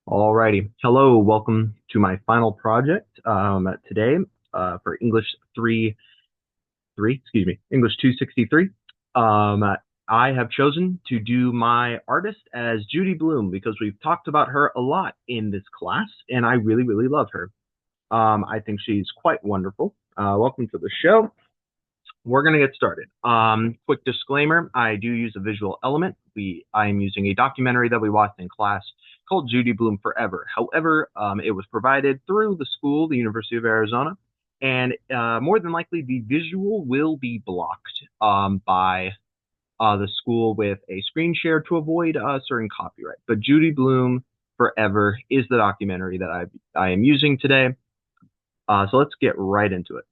Alrighty. Hello, welcome to my final project today for English 263. Um, I have chosen to do my artist as Judy Blume because we've talked about her a lot in this class, and I really, really love her. I think she's quite wonderful. Welcome to the show. We're going to get started. Quick disclaimer, I do use a visual element. I am using a documentary that we watched in class called Judy Blume Forever. However, it was provided through the school, the University of Arizona, and more than likely the visual will be blocked by the school with a screen share to avoid certain copyright. But Judy Blume Forever is the documentary that I am using today. So let's get right into it,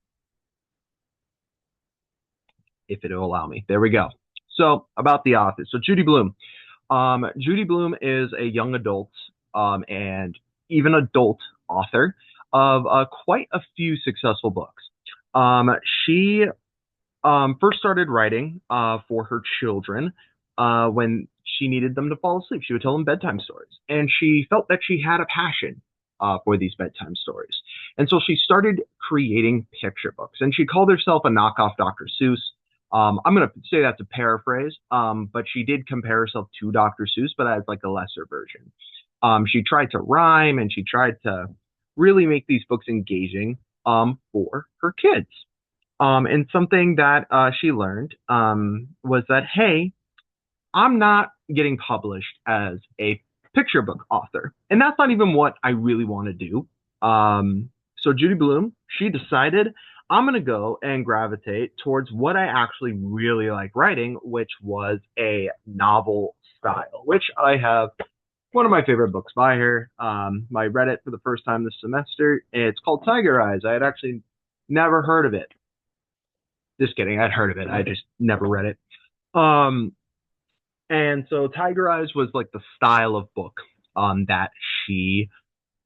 if it'll allow me. There we go. So about the author. So Judy Blume. Judy Blume is a young adult and even adult author of quite a few successful books. She first started writing for her children when she needed them to fall asleep. She would tell them bedtime stories, and she felt that she had a passion for these bedtime stories. And so she started creating picture books, and she called herself a knockoff Dr. Seuss. I'm going to say that's a paraphrase, but she did compare herself to Dr. Seuss, but as like a lesser version. She tried to rhyme, and she tried to really make these books engaging for her kids. And something that she learned was that, hey, I'm not getting published as a picture book author. And that's not even what I really want to do. So Judy Blume, she decided I'm going to go and gravitate towards what I actually really like writing, which was a novel style, which I have one of my favorite books by her. I read it for the first time this semester. It's called Tiger Eyes. I had actually never heard of it. Just kidding. I'd heard of it. I just never read it. And so Tiger Eyes was like the style of book that she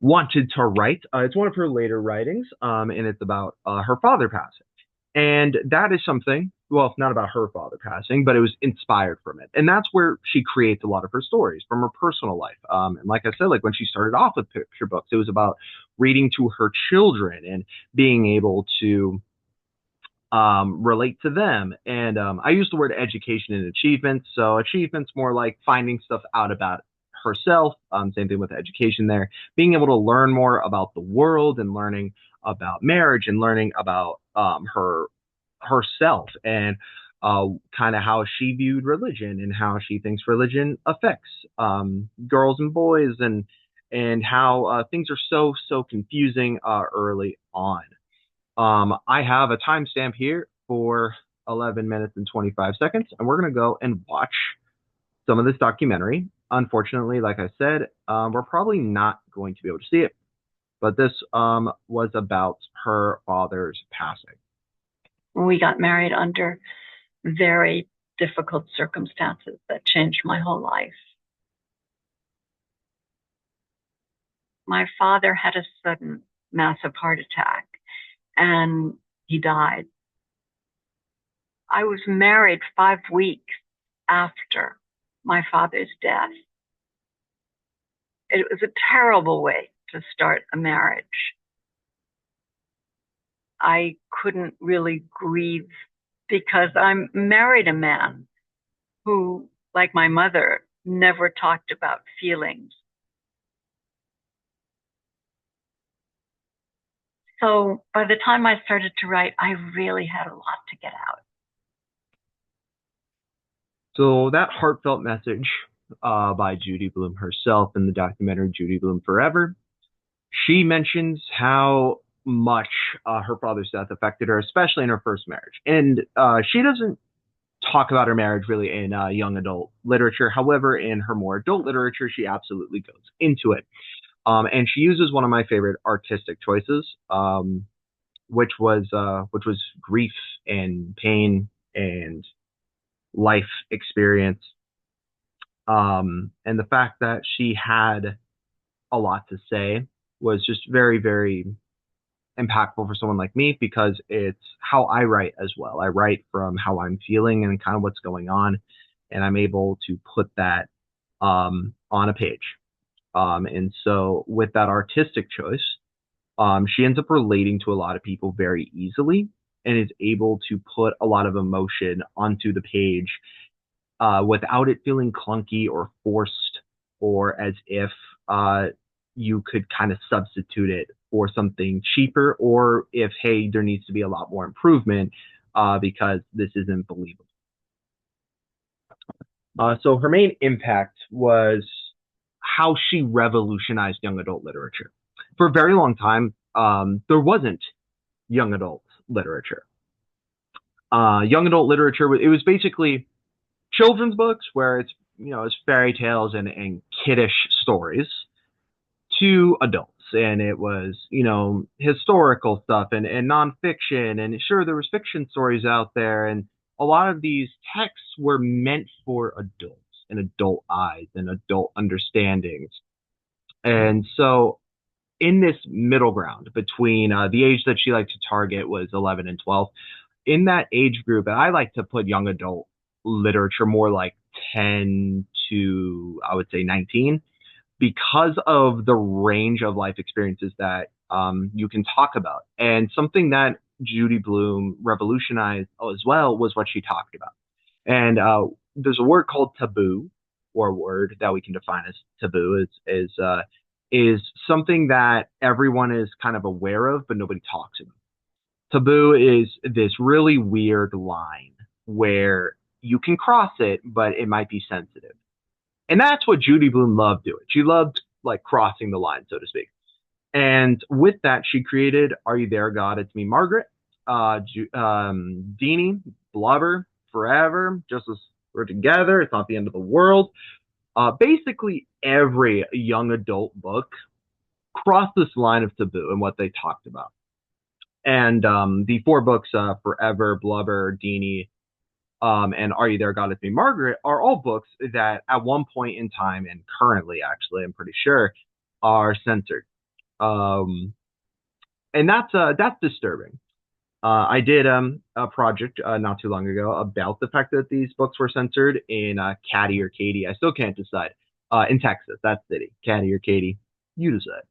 wanted to write. It's one of her later writings, and it's about her father passing. And that is something, well, not about her father passing, but it was inspired from it. And that's where she creates a lot of her stories from her personal life. And like I said, like when she started off with picture books, it was about reading to her children and being able to relate to them. And I use the word education and achievements. So achievements more like finding stuff out about herself. Same thing with education there. Being able to learn more about the world and learning about marriage and learning about herself and kind of how she viewed religion and how she thinks religion affects girls and boys and how things are so confusing early on. I have a timestamp here for 11 minutes and 25 seconds, and we're going to go and watch some of this documentary. Unfortunately, like I said, we're probably not going to be able to see it, but this was about her father's passing. We got married under very difficult circumstances that changed my whole life. My father had a sudden massive heart attack, and he died. I was married 5 weeks after my father's death. It was a terrible way to start a marriage. I couldn't really grieve because I married a man who, like my mother, never talked about feelings. So by the time I started to write, I really had a lot to get out. So that heartfelt message by Judy Blume herself in the documentary Judy Blume Forever, she mentions how much her father's death affected her, especially in her first marriage. And she doesn't talk about her marriage really in young adult literature. However, in her more adult literature, she absolutely goes into it. And she uses one of my favorite artistic choices, which was grief and pain and life experience. And the fact that she had a lot to say was just very, very impactful for someone like me because it's how I write as well. I write from how I'm feeling and kind of what's going on, and I'm able to put that on a page. And so with that artistic choice, she ends up relating to a lot of people very easily and is able to put a lot of emotion onto the page without it feeling clunky or forced or as if you could kind of substitute it for something cheaper or if, hey, there needs to be a lot more improvement because this isn't believable. So her main impact was how she revolutionized young adult literature. For a very long time, there wasn't young adult literature. Young adult literature, it was basically children's books where it's fairy tales and kiddish stories to adults. And it was, historical stuff and nonfiction. And sure, there was fiction stories out there. And a lot of these texts were meant for adults and adult eyes and adult understandings. And so in this middle ground between the age that she liked to target was 11 and 12, in that age group, and I like to put young adult literature more like 10 to, I would say, 19, because of the range of life experiences that you can talk about. And something that Judy Blume revolutionized as well was what she talked about. And there's a word called taboo, or a word that we can define as taboo is something that everyone is kind of aware of, but nobody talks about. Taboo is this really weird line where you can cross it, but it might be sensitive. And that's what Judy Blume loved doing. She loved like crossing the line, so to speak. And with that, she created Are You There, God? It's Me, Margaret, Deanie, Blubber, Forever, Just As We're Together, It's Not the End of the World. Basically, every young adult book crossed this line of taboo and what they talked about. And the four books, Forever, Blubber, Deanie, and Are You There, God? It's Me, Margaret, are all books that at one point in time, and currently, actually, I'm pretty sure, are censored. And that's disturbing. I did a project not too long ago about the fact that these books were censored in Caddy or Katy. I still can't decide. In Texas, that city, Caddy or Katy, you decide.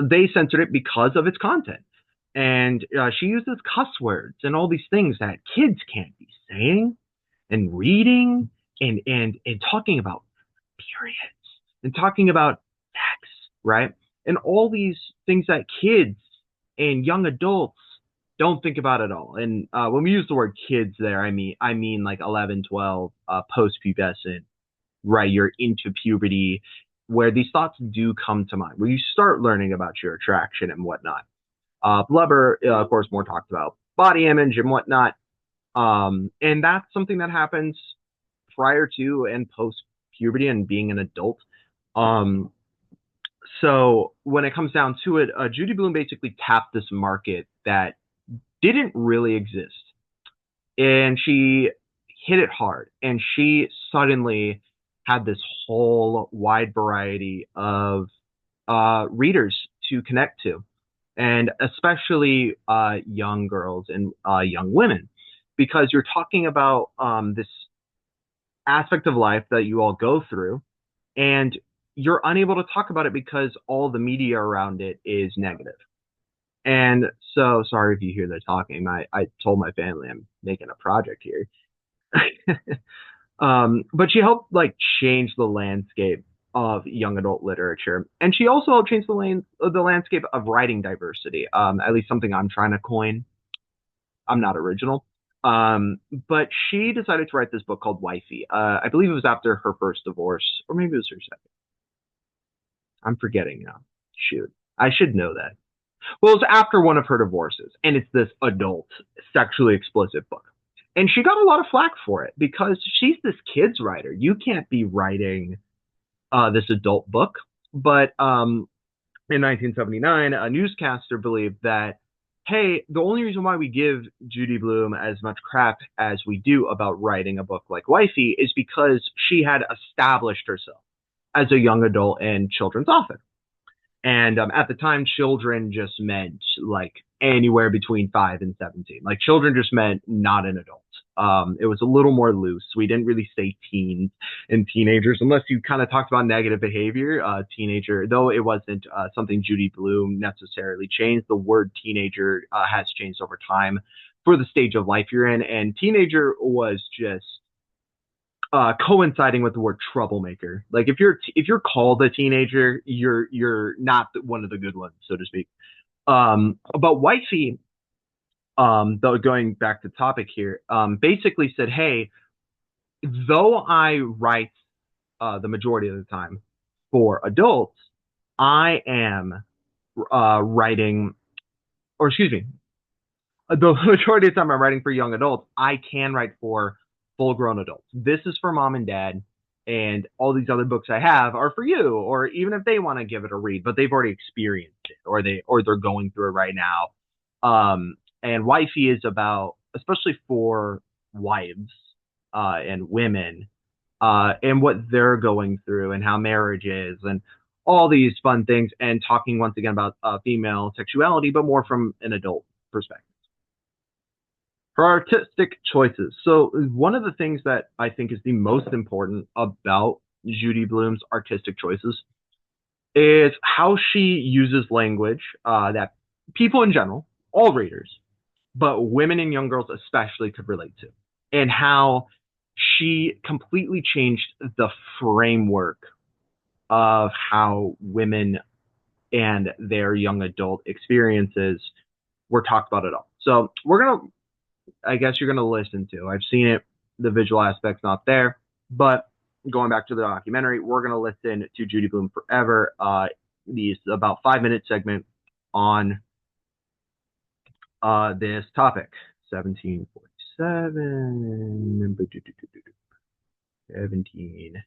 They censored it because of its content. And she uses cuss words and all these things that kids can't be saying and reading and talking about periods and talking about sex, right? And all these things that kids and young adults don't think about at all. And when we use the word kids there, I mean like 11, 12, post-pubescent, right? You're into puberty, where these thoughts do come to mind, where you start learning about your attraction and whatnot. Blubber, of course, more talked about body image and whatnot. And that's something that happens prior to and post puberty and being an adult. So when it comes down to it, Judy Blume basically tapped this market that didn't really exist. And she hit it hard. And she suddenly had this whole wide variety of readers to connect to, and especially young girls and young women, because you're talking about this aspect of life that you all go through, and you're unable to talk about it because all the media around it is negative. And so, sorry if you hear the talking. I told my family I'm making a project here. But she helped like change the landscape of young adult literature, and she also helped change the landscape of writing diversity. At least something I'm trying to coin. I'm not original, but she decided to write this book called Wifey. I believe it was after her first divorce, or maybe it was her second. I'm forgetting now. Shoot, I should know that. Well, it's after one of her divorces, and it's this adult, sexually explicit book. And she got a lot of flack for it because she's this kids writer. You can't be writing this adult book. But in 1979, a newscaster believed that, hey, the only reason why we give Judy Blume as much crap as we do about writing a book like Wifey is because she had established herself as a young adult and children's author. And at the time, children just meant like anywhere between 5 and 17. Like children just meant not an adult. It was a little more loose. We didn't really say teens and teenagers unless you kind of talked about negative behavior. Teenager, though it wasn't something Judy Blume necessarily changed. The word teenager has changed over time for the stage of life you're in, and teenager was just coinciding with the word troublemaker. Like if you're called a teenager, you're not one of the good ones, so to speak. But wifey, though going back to topic here, basically said, hey, though I write the majority of the time for adults, I am writing, or excuse me, the majority of the time I'm writing for young adults, I can write for full grown adults. This is for mom and dad, and all these other books I have are for you, or even if they want to give it a read, but they've already experienced it, or they're going through it right now. And wifey is about, especially for wives and women, and what they're going through and how marriage is and all these fun things, and talking once again about female sexuality, but more from an adult perspective. For artistic choices. So one of the things that I think is the most important about Judy Blume's artistic choices is how she uses language that people in general, all readers, but women and young girls especially could relate to, and how she completely changed the framework of how women and their young adult experiences were talked about at all. So I guess you're going to listen to. I've seen it. The visual aspect's not there, but going back to the documentary, we're going to listen to Judy Blume forever. These about 5-minute segment on this topic. 1747, 17.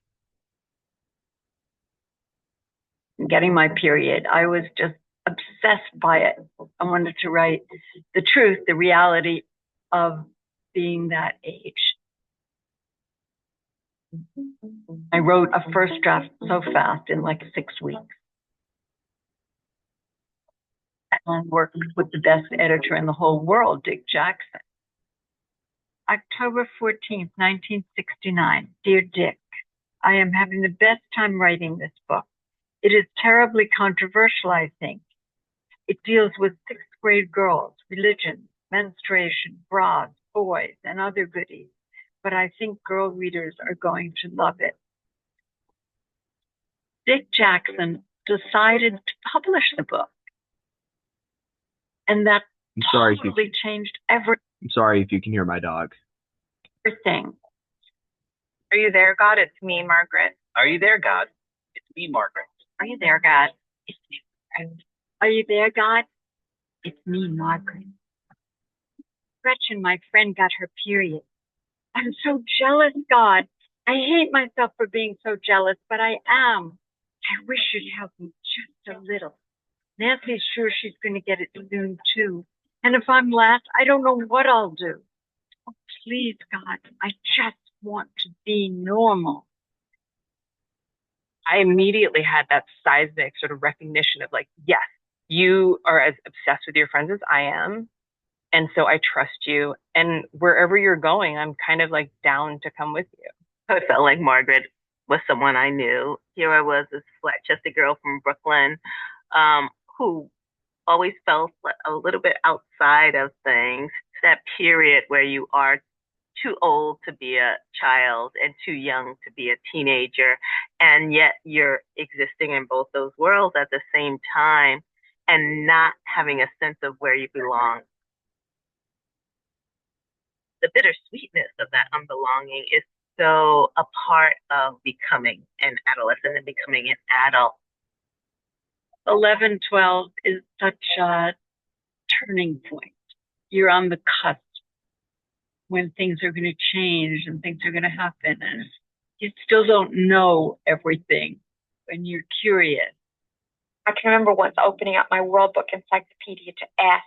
Getting my period, I was just obsessed by it. I wanted to write the truth, the reality of being that age. I wrote a first draft so fast in like 6 weeks. And worked with the best editor in the whole world, Dick Jackson. October 14th, 1969. Dear Dick, I am having the best time writing this book. It is terribly controversial, I think. It deals with 6th grade girls, religion, menstruation, bras, boys, and other goodies. But I think girl readers are going to love it. Dick Jackson decided to publish the book. And that totally changed everything. I'm sorry if you can hear my dog. Everything. Are you there, God? It's me, Margaret. Are you there, God? It's me, Margaret. Are you there, God? It's me. Are you there, God? It's me, Margaret. Gretchen, my friend, got her period. I'm so jealous, God. I hate myself for being so jealous, but I am. I wish you'd help me just a little. Nancy's sure she's going to get it soon, too. And if I'm last, I don't know what I'll do. Oh, please, God, I just want to be normal. I immediately had that seismic sort of recognition of like, yes, you are as obsessed with your friends as I am. And so I trust you. And wherever you're going, I'm kind of like down to come with you. I felt like Margaret was someone I knew. Here I was, this flat-chested girl from Brooklyn, who always felt a little bit outside of things. That period where you are too old to be a child and too young to be a teenager, and yet you're existing in both those worlds at the same time and not having a sense of where you belong. The bittersweetness of that unbelonging is so a part of becoming an adolescent and becoming an adult. 11, 12 is such a turning point. You're on the cusp when things are going to change and things are going to happen, and you still don't know everything when you're curious. I can remember once opening up my World Book Encyclopedia to S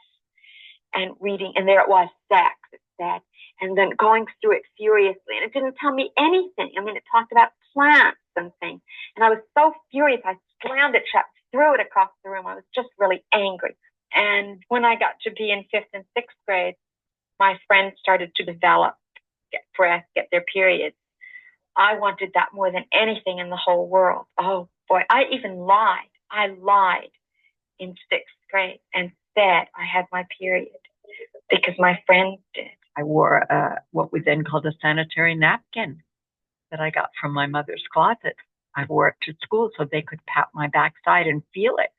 and reading, and there it was, sex, it said, and then going through it furiously, and it didn't tell me anything. I mean, it talked about plants and things, and I was so furious, I slammed it shut, threw it across the room. I was just really angry. And when I got to be in 5th and 6th grade, my friends started to develop, get breath, get their periods. I wanted that more than anything in the whole world. Oh boy, I even lied. I lied in 6th grade and said I had my period because my friends did. I wore what we then called a sanitary napkin that I got from my mother's closet. I wore it to school so they could pat my backside and feel it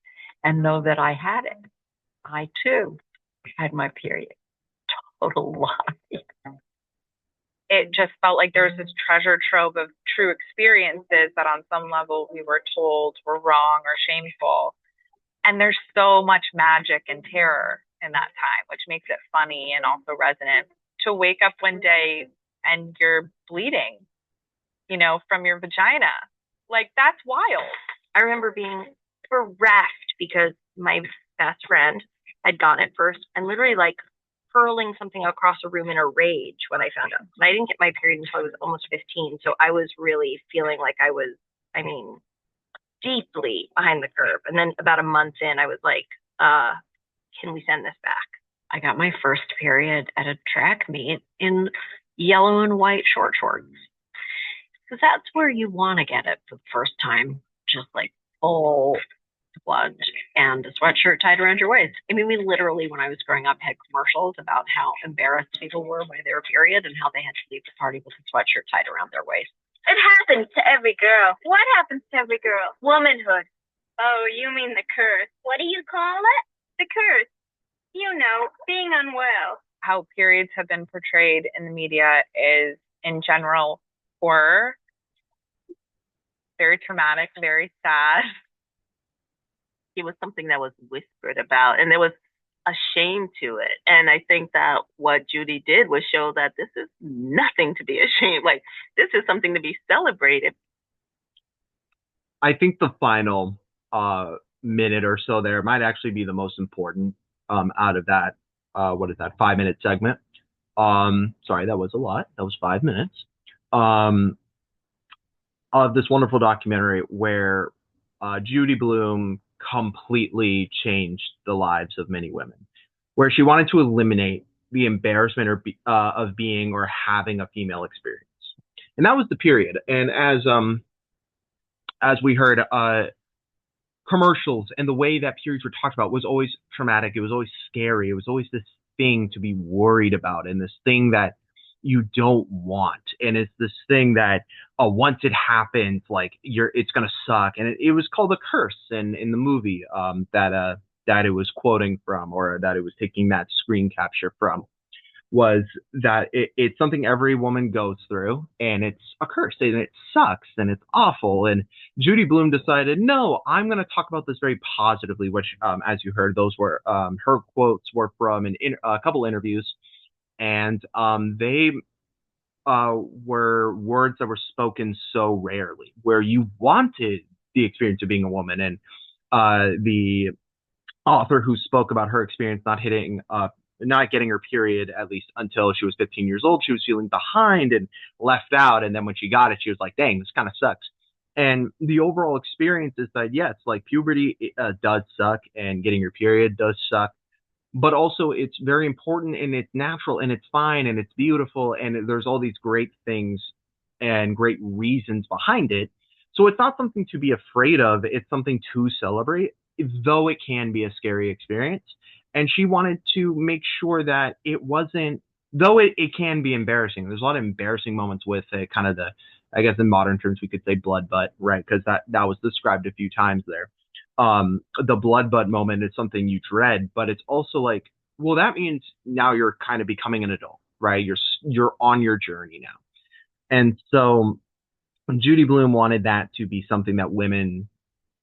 and know that I had it. I too had my period. Total lie. It just felt like there was this treasure trove of true experiences that on some level we were told were wrong or shameful. And there's so much magic and terror in that time, which makes it funny and also resonant. To wake up one day and you're bleeding, from your vagina. Like, that's wild. I remember being bereft because my best friend had gotten it first and literally like hurling something across a room in a rage when I found out. And I didn't get my period until I was almost 15. So I was really feeling like I was, deeply behind the curve. And then about a month in, I was like, can we send this back? I got my first period at a track meet in yellow and white short shorts. Because that's where you want to get it for the first time, just like full blood and a sweatshirt tied around your waist. We literally, when I was growing up, had commercials about how embarrassed people were by their period and how they had to leave the party with a sweatshirt tied around their waist. It happens to every girl. What happens to every girl? Womanhood. Oh, you mean the curse. What do you call it? The curse. Being unwell. How periods have been portrayed in the media is, in general, horror. Very traumatic, very sad. It was something that was whispered about, and there was a shame to it. And I think that what Judy did was show that this is nothing to be ashamed. Like, this is something to be celebrated. I think the final minute or so there might actually be the most important out of that. What is that? 5-minute segment. Sorry, that was a lot. That was 5 minutes. Of this wonderful documentary where Judy Blume completely changed the lives of many women, where she wanted to eliminate the embarrassment of being or having a female experience, and that was the period. And as we heard, commercials and the way that periods were talked about was always traumatic. It was always scary. It was always this thing to be worried about, and this thing that you don't want. And it's this thing that once it happens, like it's gonna suck. And it was called a curse in the movie that it was quoting from, or that it was taking that screen capture from, was that it's something every woman goes through, and it's a curse, and it sucks, and it's awful. And Judy Blume decided, no, I'm going to talk about this very positively, which, as you heard, those were her quotes were from a couple interviews, and they were words that were spoken so rarely, where you wanted the experience of being a woman. And the author who spoke about her experience not getting her period, at least until she was 15 years old, she was feeling behind and left out. And then when she got it, she was like, dang, this kind of sucks. And the overall experience is that, yes, like puberty does suck, and getting your period does suck. But also it's very important, and it's natural, and it's fine, and it's beautiful, and there's all these great things and great reasons behind it. So it's not something to be afraid of. It's something to celebrate, though it can be a scary experience. And she wanted to make sure that it wasn't, though it can be embarrassing. There's a lot of embarrassing moments with it, kind of I guess in modern terms, we could say blood butt, right? Because that was described a few times there. The blood butt moment is something you dread, but it's also like, well, that means now you're kind of becoming an adult, right? You're on your journey now. And so Judy Blume wanted that to be something that women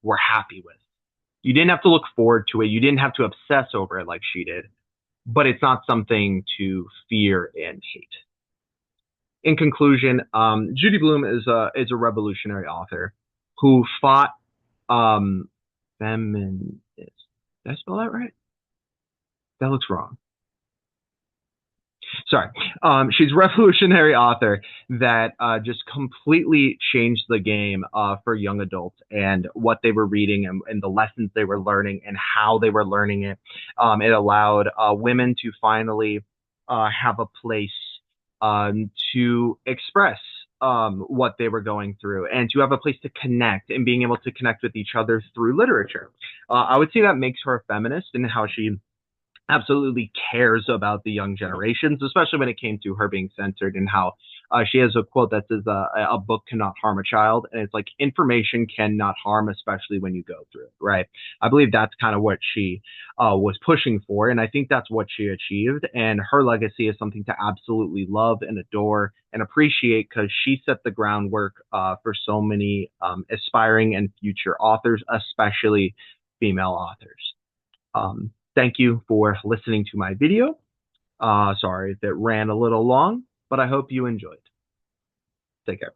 were happy with. You didn't have to look forward to it. You didn't have to obsess over it like she did, but it's not something to fear and hate. In conclusion, Judy Blume is a revolutionary author who fought feminist. Did I spell that right? That looks wrong. Sorry. She's a revolutionary author that just completely changed the game for young adults, and what they were reading, and the lessons they were learning, and how they were learning it. It allowed women to finally have a place to express what they were going through and to have a place to connect and being able to connect with each other through literature. I would say that makes her a feminist in how she absolutely cares about the young generations, especially when it came to her being censored, and how she has a quote that says, a book cannot harm a child. And it's like, information cannot harm, especially when you go through it, right? I believe that's kind of what she was pushing for. And I think that's what she achieved. And her legacy is something to absolutely love and adore and appreciate, because she set the groundwork for so many aspiring and future authors, especially female authors. Thank you for listening to my video. Sorry if it ran a little long, but I hope you enjoyed. Take care.